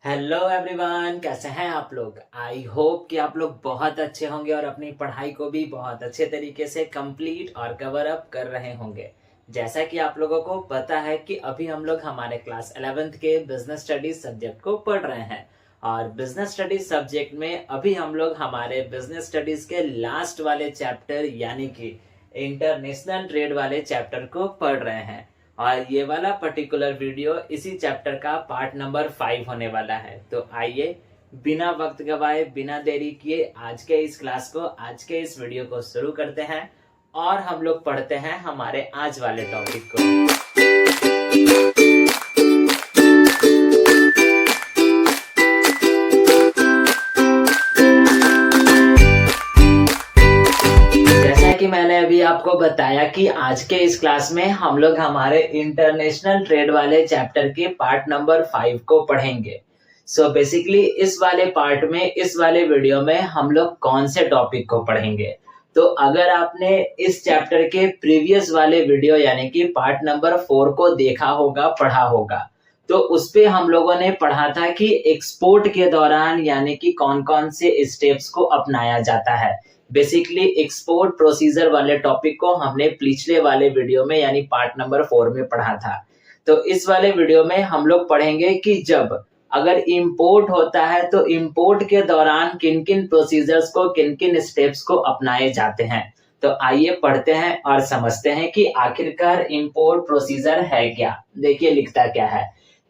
Hello everyone, कैसे हैं आप लोग। आई होप कि आप लोग बहुत अच्छे होंगे और अपनी पढ़ाई को भी बहुत अच्छे तरीके से कंप्लीट और कवर अप कर रहे होंगे। जैसा कि आप लोगों को पता है कि अभी हम लोग हमारे क्लास 11th के बिजनेस स्टडीज सब्जेक्ट को पढ़ रहे हैं और बिजनेस स्टडीज सब्जेक्ट में अभी हम लोग हमारे बिजनेस स्टडीज के लास्ट वाले चैप्टर यानी कि इंटरनेशनल ट्रेड वाले चैप्टर को पढ़ रहे हैं। और ये वाला पर्टिकुलर वीडियो इसी चैप्टर का पार्ट नंबर 5 होने वाला है। तो आइए बिना वक्त गवाए बिना देरी किए आज के इस क्लास को, आज के इस वीडियो को शुरू करते हैं और हम लोग पढ़ते हैं हमारे आज वाले टॉपिक को। कि मैंने अभी आपको बताया कि आज के इस क्लास में हम लोग हमारे इंटरनेशनल ट्रेड वाले चैप्टर के पार्ट नंबर 5 को पढ़ेंगे। सो बेसिकली इस वाले पार्ट में, इस वाले वीडियो में हम लोग कौन से टॉपिक को पढ़ेंगे। तो अगर आपने इस चैप्टर के प्रीवियस वाले वीडियो यानी कि पार्ट नंबर 4 को देखा होगा, पढ़ा होगा, तो उस पे हम लोगों ने पढ़ा था कि एक्सपोर्ट के दौरान यानी कि कौन कौन से स्टेप्स को अपनाया जाता है। बेसिकली एक्सपोर्ट प्रोसीजर वाले टॉपिक को हमने पिछले वाले वीडियो में यानी पार्ट नंबर 4 में पढ़ा था। तो इस वाले वीडियो में हम लोग पढ़ेंगे कि जब अगर इंपोर्ट होता है तो इंपोर्ट के दौरान किन किन प्रोसीजर्स को, किन किन स्टेप्स को अपनाए जाते हैं। तो आइए पढ़ते हैं और समझते हैं कि आखिरकार इंपोर्ट प्रोसीजर है क्या। देखिए लिखता क्या है।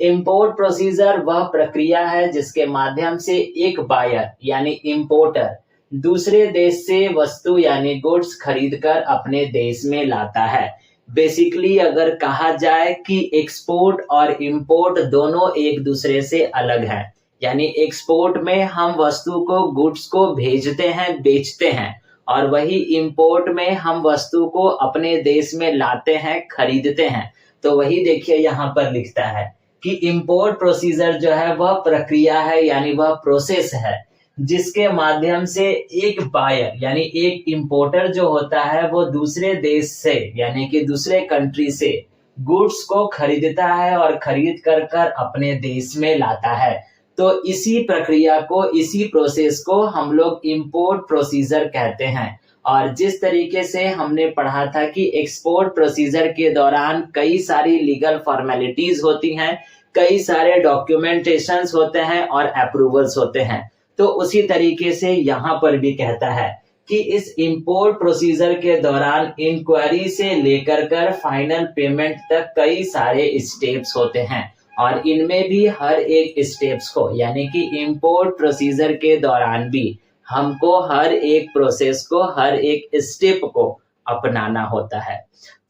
इंपोर्ट प्रोसीजर वह प्रक्रिया है जिसके माध्यम से एक बायर यानी इंपोर्टर दूसरे देश से वस्तु यानी गुड्स खरीदकर अपने देश में लाता है। बेसिकली अगर कहा जाए कि एक्सपोर्ट और इंपोर्ट दोनों एक दूसरे से अलग हैं। यानी एक्सपोर्ट में हम वस्तु को, गुड्स को भेजते हैं, बेचते हैं, और वही इंपोर्ट में हम वस्तु को अपने देश में लाते हैं, खरीदते हैं। तो वही देखिए यहाँ पर लिखता है कि इंपोर्ट प्रोसीजर जो है वह प्रक्रिया है यानी वह प्रोसेस है जिसके माध्यम से एक बायर यानी एक इंपोर्टर जो होता है वो दूसरे देश से यानी कि दूसरे कंट्री से गुड्स को खरीदता है और खरीद कर अपने देश में लाता है। तो इसी प्रक्रिया को, इसी प्रोसेस को हम लोग इंपोर्ट प्रोसीजर कहते हैं। और जिस तरीके से हमने पढ़ा था कि एक्सपोर्ट प्रोसीजर के दौरान कई सारी लीगल फॉर्मेलिटीज होती हैं, कई सारे डॉक्यूमेंटेशंस होते हैं और अप्रूवल्स होते हैं। तो उसी तरीके से यहाँ पर भी कहता है कि इस इंपोर्ट प्रोसीजर के दौरान इंक्वायरी से लेकर कर फाइनल पेमेंट तक कई सारे स्टेप्स होते हैं और इनमें भी हर एक स्टेप्स को यानी कि इंपोर्ट प्रोसीजर के दौरान भी हमको हर एक प्रोसेस को, हर एक स्टेप को अपनाना होता है।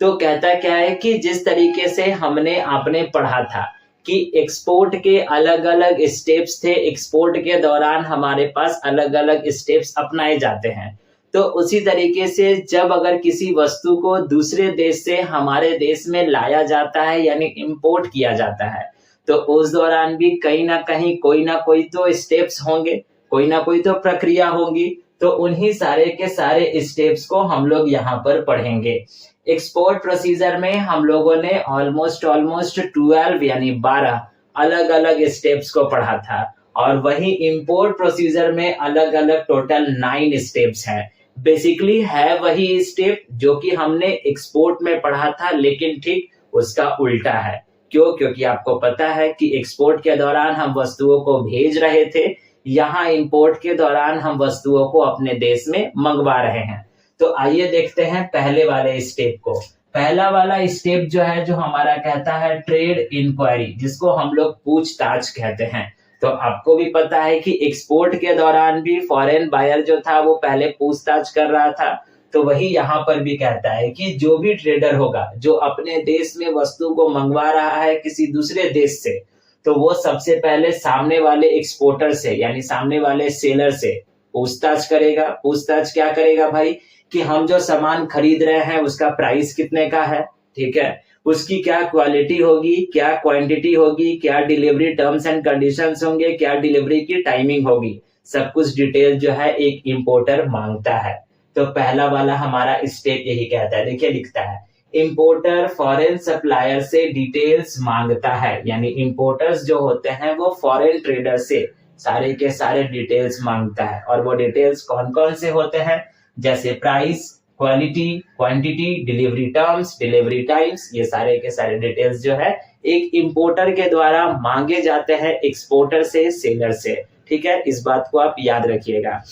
तो कहता क्या है कि जिस तरीके से आपने पढ़ा था कि एक्सपोर्ट के अलग अलग स्टेप्स थे, एक्सपोर्ट के दौरान हमारे पास अलग अलग स्टेप्स अपनाए जाते हैं। तो उसी तरीके से जब अगर किसी वस्तु को दूसरे देश से हमारे देश में लाया जाता है यानी इंपोर्ट किया जाता है, तो उस दौरान भी कहीं ना कहीं कोई ना कोई तो स्टेप्स होंगे, कोई ना कोई तो प्रक्रिया होगी। तो उन्हीं सारे के सारे स्टेप्स को हम लोग यहाँ पर पढ़ेंगे। एक्सपोर्ट प्रोसीजर में हम लोगों ने ऑलमोस्ट 12 यानी 12 अलग अलग स्टेप्स को पढ़ा था और वही इंपोर्ट प्रोसीजर में अलग अलग टोटल 9 स्टेप्स हैं। बेसिकली है वही स्टेप जो कि हमने एक्सपोर्ट में पढ़ा था, लेकिन ठीक उसका उल्टा है। क्यों? क्योंकि आपको पता है कि एक्सपोर्ट के दौरान हम वस्तुओं को भेज रहे थे, यहाँ इंपोर्ट के दौरान हम वस्तुओं को अपने देश में मंगवा रहे हैं। तो आइए देखते हैं पहले वाले स्टेप को। पहला वाला स्टेप जो है, जो हमारा कहता है ट्रेड इंक्वायरी, जिसको हम लोग पूछताछ कहते हैं। तो आपको भी पता है कि एक्सपोर्ट के दौरान भी फॉरेन बायर जो था वो पहले पूछताछ कर रहा था। तो वही यहाँ पर भी कहता है कि जो भी ट्रेडर होगा जो अपने देश में वस्तु को मंगवा रहा है किसी दूसरे देश से, तो वो सबसे पहले सामने वाले एक्सपोर्टर से यानी सामने वाले सेलर से पूछताछ करेगा। पूछताछ क्या करेगा भाई? कि हम जो सामान खरीद रहे हैं उसका प्राइस कितने का है, ठीक है, उसकी क्या क्वालिटी होगी, क्या क्वांटिटी होगी, क्या डिलीवरी टर्म्स एंड कंडीशंस होंगे, क्या डिलीवरी की टाइमिंग होगी, सब कुछ डिटेल जो है एक इंपोर्टर मांगता है। तो पहला वाला हमारा स्टेप यही कहता है। देखिए लिखता है इंपोर्टर फॉरेन सप्लायर से डिटेल्स मांगता है, यानी इंपोर्टर्स जो होते हैं वो फॉरेन ट्रेडर से सारे के सारे डिटेल्स मांगता है। और वो डिटेल्स कौन कौन से होते हैं, जैसे price, quality, quantity, delivery terms, delivery times, ये सारे के सारे डिटेल्स जो है एक इंपोर्टर के द्वारा मांगे जाते हैं एक्सपोर्टर से, सेलर से। ठीक है, इस बात को आप याद रखिएगा।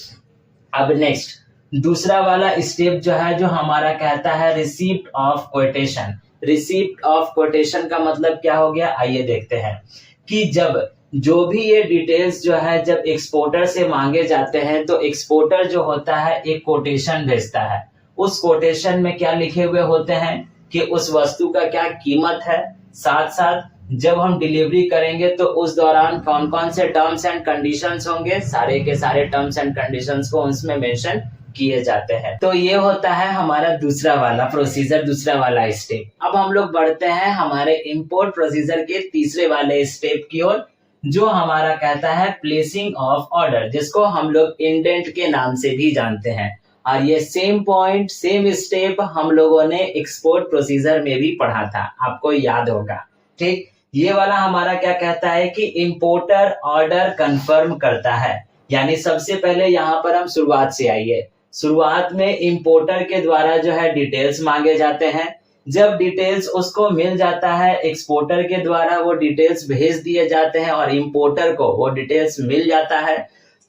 अब नेक्स्ट दूसरा वाला स्टेप जो है, जो हमारा कहता है receipt of quotation. Receipt of quotation का मतलब क्या हो गया, आइए देखते हैं कि जब जो भी ये डिटेल्स जो है जब एक्सपोर्टर से मांगे जाते हैं तो एक्सपोर्टर जो होता है एक कोटेशन भेजता है। उस कोटेशन में क्या लिखे हुए होते हैं कि उस वस्तु का क्या कीमत है, साथ साथ जब हम डिलीवरी करेंगे तो उस दौरान कौन कौन से टर्म्स एंड कंडीशंस होंगे, सारे के सारे टर्म्स एंड कंडीशंस को उसमें मेंशन किए जाते हैं। तो ये होता है हमारा दूसरा वाला प्रोसीजर, दूसरा वाला स्टेप। अब हम लोग बढ़ते हैं हमारे इंपोर्ट प्रोसीजर के तीसरे वाले स्टेप की ओर, जो हमारा कहता है प्लेसिंग ऑफ ऑर्डर, जिसको हम लोग इंडेंट के नाम से भी जानते हैं। और ये सेम पॉइंट, सेम स्टेप हम लोगों ने एक्सपोर्ट प्रोसीजर में भी पढ़ा था, आपको याद होगा। ठीक, ये वाला हमारा क्या कहता है कि इंपोर्टर ऑर्डर कंफर्म करता है। यानी सबसे पहले यहाँ पर हम शुरुआत से आइए। शुरुआत में इंपोर्टर के द्वारा जो है डिटेल्स मांगे जाते हैं। जब डिटेल्स उसको मिल जाता है, एक्सपोर्टर के द्वारा वो डिटेल्स भेज दिए जाते हैं और इंपोर्टर को वो डिटेल्स मिल जाता है।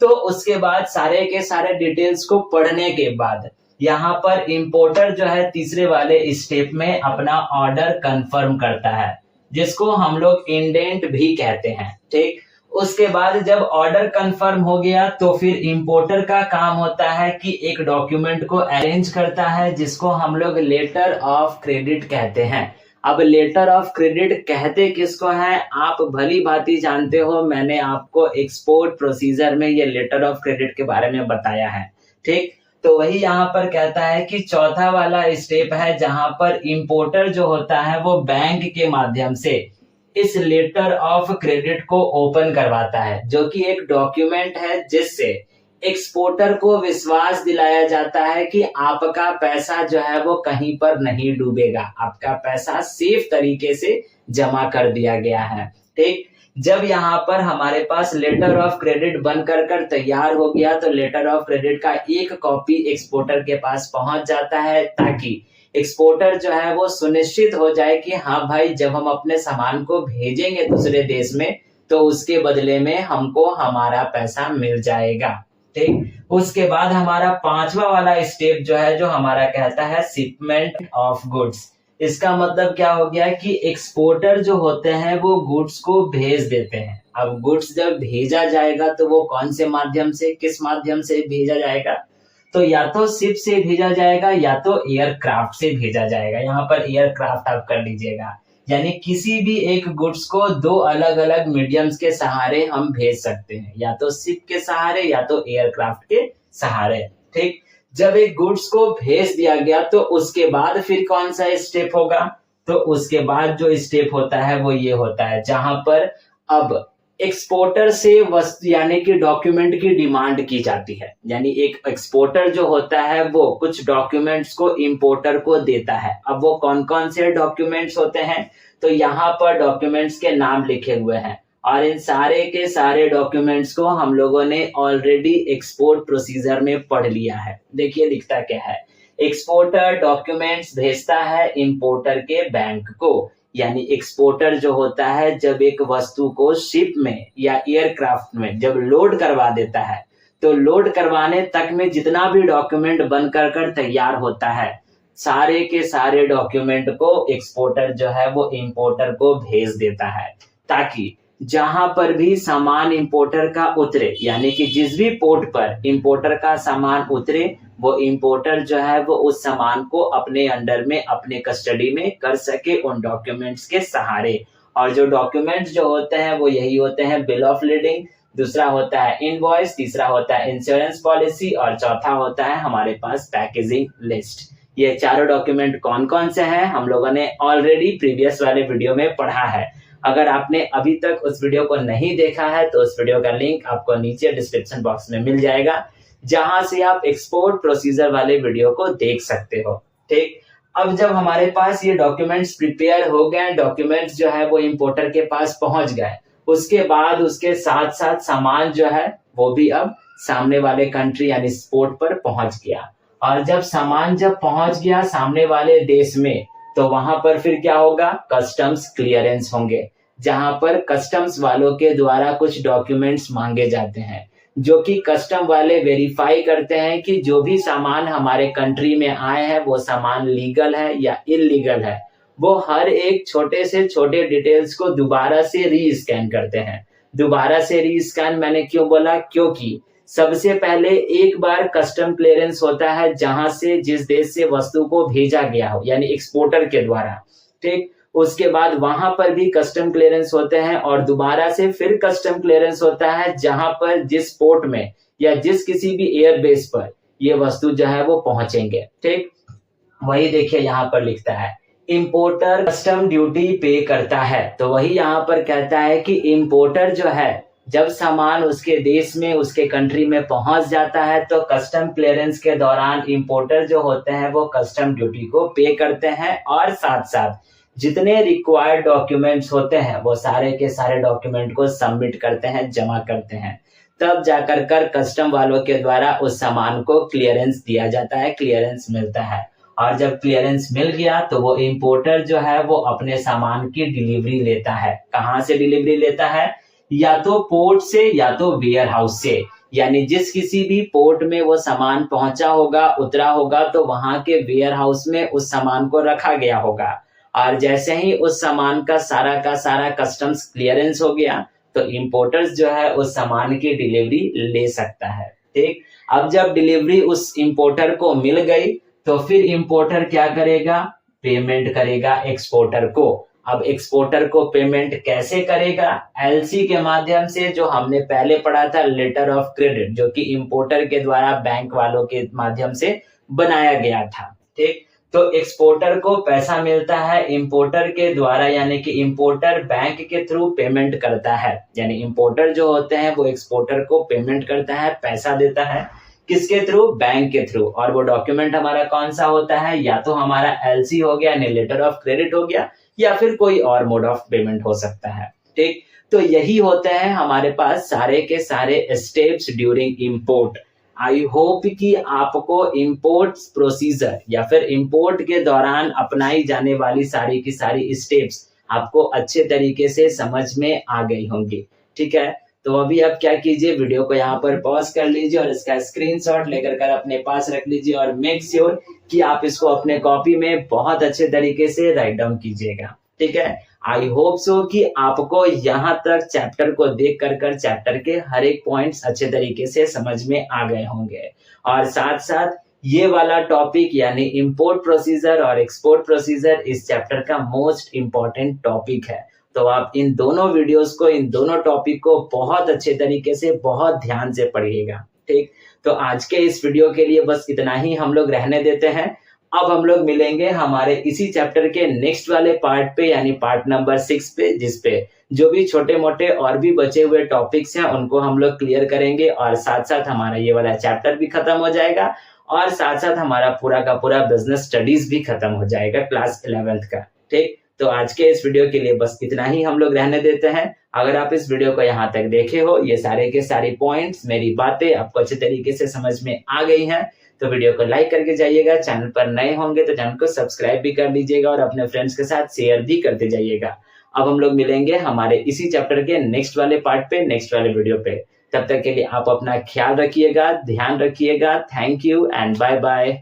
तो उसके बाद सारे के सारे डिटेल्स को पढ़ने के बाद यहाँ पर इंपोर्टर जो है तीसरे वाले स्टेप में अपना ऑर्डर कंफर्म करता है, जिसको हम लोग इंडेंट भी कहते हैं। ठीक, उसके बाद जब ऑर्डर कंफर्म हो गया तो फिर इंपोर्टर का काम होता है कि एक डॉक्यूमेंट को अरेंज करता है, जिसको हम लोग लेटर ऑफ क्रेडिट कहते हैं। अब लेटर ऑफ क्रेडिट कहते किसको है, आप भली भांति जानते हो, मैंने आपको एक्सपोर्ट प्रोसीजर में ये लेटर ऑफ क्रेडिट के बारे में बताया है। ठीक, तो वही यहाँ पर कहता है कि चौथा वाला स्टेप है जहां पर इंपोर्टर जो होता है वो बैंक के माध्यम से इस लेटर ऑफ क्रेडिट को ओपन करवाता है, जो कि एक डॉक्यूमेंट है जिससे एक्सपोर्टर को विश्वास दिलाया जाता है कि आपका पैसा जो है वो कहीं पर नहीं डूबेगा, आपका पैसा सेफ तरीके से जमा कर दिया गया है। ठीक, जब यहाँ पर हमारे पास लेटर ऑफ क्रेडिट बनकर कर तैयार हो गया तो लेटर ऑफ क्रेडिट का एक कॉपी एक्सपोर्टर के पास पहुंच जाता है, ताकि एक्सपोर्टर जो है वो सुनिश्चित हो जाए कि हाँ भाई, जब हम अपने सामान को भेजेंगे दूसरे देश में तो उसके बदले में हमको हमारा पैसा मिल जाएगा। ठीक, उसके बाद हमारा पांचवा वाला स्टेप जो है, जो हमारा कहता है शिपमेंट ऑफ गुड्स। इसका मतलब क्या हो गया कि एक्सपोर्टर जो होते हैं वो गुड्स को भेज देते हैं। अब गुड्स जब भेजा जाएगा तो वो कौन से माध्यम से, किस माध्यम से भेजा जाएगा, तो या तो शिप से भेजा जाएगा या तो एयरक्राफ्ट से भेजा जाएगा। यहाँ पर एयरक्राफ्ट आप कर लीजिएगा, यानी किसी भी एक गुड्स को दो अलग अलग मीडियम्स के सहारे हम भेज सकते हैं, या तो शिप के सहारे या तो एयरक्राफ्ट के सहारे। ठीक, जब एक गुड्स को भेज दिया गया तो उसके बाद फिर कौन सा स्टेप होगा, तो उसके बाद जो स्टेप होता है वो ये होता है जहां पर अब एक्सपोर्टर से वस्तु यानी कि डॉक्यूमेंट की डिमांड की जाती है। यानी एक एक्सपोर्टर जो होता है वो कुछ डॉक्यूमेंट्स को इंपोर्टर को देता है। अब वो कौन कौन से डॉक्यूमेंट्स होते हैं, तो यहाँ पर डॉक्यूमेंट्स के नाम लिखे हुए हैं और इन सारे के सारे डॉक्यूमेंट्स को हम लोगों ने ऑलरेडी एक्सपोर्ट प्रोसीजर में पढ़ लिया है। देखिए लिखता क्या है, एक्सपोर्टर डॉक्यूमेंट्स भेजता है इंपोर्टर के बैंक को। यानी एक्सपोर्टर जो होता है जब एक वस्तु को शिप में या एयरक्राफ्ट में जब लोड करवा देता है तो लोड करवाने तक में जितना भी डॉक्यूमेंट बनकर कर तैयार होता है, सारे के सारे डॉक्यूमेंट को एक्सपोर्टर जो है वो इंपोर्टर को भेज देता है, ताकि जहां पर भी सामान इंपोर्टर का उतरे, यानी कि जिस भी पोर्ट पर इंपोर्टर का सामान उतरे, वो इंपोर्टर जो है वो उस सामान को अपने अंडर में, अपने कस्टडी में कर सके उन डॉक्यूमेंट्स के सहारे। और जो डॉक्यूमेंट्स जो होते हैं वो यही होते हैं, बिल ऑफ लीडिंग, दूसरा होता है इनवॉइस, तीसरा होता है इंश्योरेंस पॉलिसी और चौथा होता है हमारे पास पैकेजिंग लिस्ट। ये चारों डॉक्यूमेंट कौन कौन से हैं हम लोगों ने ऑलरेडी प्रीवियस वाले वीडियो में पढ़ा है। अगर आपने अभी तक उस वीडियो को नहीं देखा है तो उस वीडियो का लिंक आपको नीचे डिस्क्रिप्शन बॉक्स में मिल जाएगा, जहां से आप एक्सपोर्ट प्रोसीजर वाले वीडियो को देख सकते हो। ठीक, अब जब हमारे पास ये डॉक्यूमेंट्स प्रिपेयर हो गए, डॉक्यूमेंट्स जो है वो इंपोर्टर के पास पहुंच गए, उसके बाद उसके साथ साथ सामान जो है वो भी अब सामने वाले कंट्री यानी पोर्ट पर पहुंच गया। और जब सामान जब पहुंच गया सामने वाले देश में, तो वहां पर फिर क्या होगा, कस्टम्स क्लियरेंस होंगे, जहां पर कस्टम्स वालों के द्वारा कुछ डॉक्यूमेंट्स मांगे जाते हैं, जो कि कस्टम वाले वेरीफाई करते हैं कि जो भी सामान हमारे कंट्री में आए हैं वो सामान लीगल है या इलीगल है। वो हर एक छोटे से छोटे डिटेल्स को दोबारा से री स्कैन करते हैं। दोबारा से री स्कैन मैंने क्यों बोला, क्योंकि सबसे पहले एक बार कस्टम क्लियरेंस होता है जहां से जिस देश से वस्तु को भेजा गया हो, यानी एक्सपोर्टर के द्वारा, ठीक। उसके बाद वहां पर भी कस्टम क्लियरेंस होते हैं और दोबारा से फिर कस्टम क्लियरेंस होता है जहां पर जिस पोर्ट में या जिस किसी भी एयरबेस पर ये वस्तु जो है वो पहुंचेंगे, ठीक। वही देखिए यहाँ पर लिखता है इंपोर्टर कस्टम ड्यूटी पे करता है, तो वही यहाँ पर कहता है कि इंपोर्टर जो है जब सामान उसके देश में उसके कंट्री में पहुंच जाता है तो कस्टम क्लियरेंस के दौरान इंपोर्टर जो होते हैं वो कस्टम ड्यूटी को पे करते हैं और साथ साथ जितने रिक्वायर्ड डॉक्यूमेंट्स होते हैं वो सारे के सारे डॉक्यूमेंट को सबमिट करते हैं, जमा करते हैं। तब जाकर कर कस्टम वालों के द्वारा उस सामान को क्लियरेंस दिया जाता है, क्लियरेंस मिलता है। और जब क्लियरेंस मिल गया तो वो इंपोर्टर जो है वो अपने सामान की डिलीवरी लेता है। कहाँ से डिलीवरी लेता है, या तो पोर्ट से या तो वेयर हाउस से, यानी जिस किसी भी पोर्ट में वो सामान पहुंचा होगा, उतरा होगा, तो वहां के वेयर हाउस में उस सामान को रखा गया होगा। और जैसे ही उस सामान का सारा कस्टम्स क्लियरेंस हो गया तो इंपोर्टर्स जो है उस सामान की डिलीवरी ले सकता है, ठीक। अब जब डिलीवरी उस इंपोर्टर को मिल गई तो फिर इंपोर्टर क्या करेगा, पेमेंट करेगा एक्सपोर्टर को। अब एक्सपोर्टर को पेमेंट कैसे करेगा, एलसी के माध्यम से, जो हमने पहले पढ़ा था लेटर ऑफ क्रेडिट, जो कि इंपोर्टर के द्वारा बैंक वालों के माध्यम से बनाया गया था, ठीक। तो एक्सपोर्टर को पैसा मिलता है इंपोर्टर के द्वारा, यानी कि इंपोर्टर बैंक के थ्रू पेमेंट करता है, यानी इंपोर्टर जो होते हैं वो एक्सपोर्टर को पेमेंट करता है, पैसा देता है, किसके थ्रू, बैंक के थ्रू। और वो डॉक्यूमेंट हमारा कौन सा होता है, या तो हमारा एलसी हो गया यानी लेटर ऑफ क्रेडिट हो गया, या फिर कोई और मोड ऑफ पेमेंट हो सकता है, ठीक। तो यही होते हैं हमारे पास सारे के सारे steps during import. I hope कि आपको इंपोर्ट प्रोसीजर या फिर इंपोर्ट के दौरान अपनाई जाने वाली सारी की सारी स्टेप्स आपको अच्छे तरीके से समझ में आ गई होंगी, ठीक है। तो अभी आप क्या कीजिए, वीडियो को यहाँ पर पॉज कर लीजिए और इसका स्क्रीनशॉट लेकर कर अपने पास रख लीजिए और मेक श्योर कि आप इसको अपने कॉपी में बहुत अच्छे तरीके से राइट डाउन कीजिएगा, ठीक है। आई होप सो कि आपको यहाँ तक चैप्टर को देख कर चैप्टर के हर एक पॉइंट्स अच्छे तरीके से समझ में आ गए होंगे। और साथ साथ ये वाला टॉपिक यानी इंपोर्ट प्रोसीजर और एक्सपोर्ट प्रोसीजर इस चैप्टर का मोस्ट इंपॉर्टेंट टॉपिक है। तो आप इन दोनों वीडियोस को, इन दोनों टॉपिक को बहुत अच्छे तरीके से, बहुत ध्यान से पढ़िएगा, ठीक। तो आज के इस वीडियो के लिए बस इतना ही हम लोग रहने देते हैं। अब हम लोग मिलेंगे हमारे इसी चैप्टर के नेक्स्ट वाले पार्ट पे, यानी पार्ट नंबर 6 पे, जिसपे जो भी छोटे मोटे और भी बचे हुए टॉपिक्स हैं उनको हम लोग क्लियर करेंगे और साथ साथ हमारा ये वाला चैप्टर भी खत्म हो जाएगा और साथ साथ हमारा पूरा का पूरा बिजनेस स्टडीज भी खत्म हो जाएगा क्लास 11th का, ठीक। तो आज के इस वीडियो के लिए बस इतना ही हम लोग रहने देते हैं। अगर आप इस वीडियो को यहाँ तक देखे हो, ये सारे के सारे पॉइंट्स, मेरी बातें आपको अच्छे तरीके से समझ में आ गई हैं, तो वीडियो को लाइक करके जाइएगा। चैनल पर नए होंगे तो चैनल को सब्सक्राइब भी कर लीजिएगा और अपने फ्रेंड्स के साथ शेयर भी करते जाइएगा। अब हम लोग मिलेंगे हमारे इसी चैप्टर के नेक्स्ट वाले पार्ट पे, नेक्स्ट वाले वीडियो पे। तब तक के लिए आप अपना ख्याल रखिएगा, ध्यान रखिएगा। Thank you and bye bye.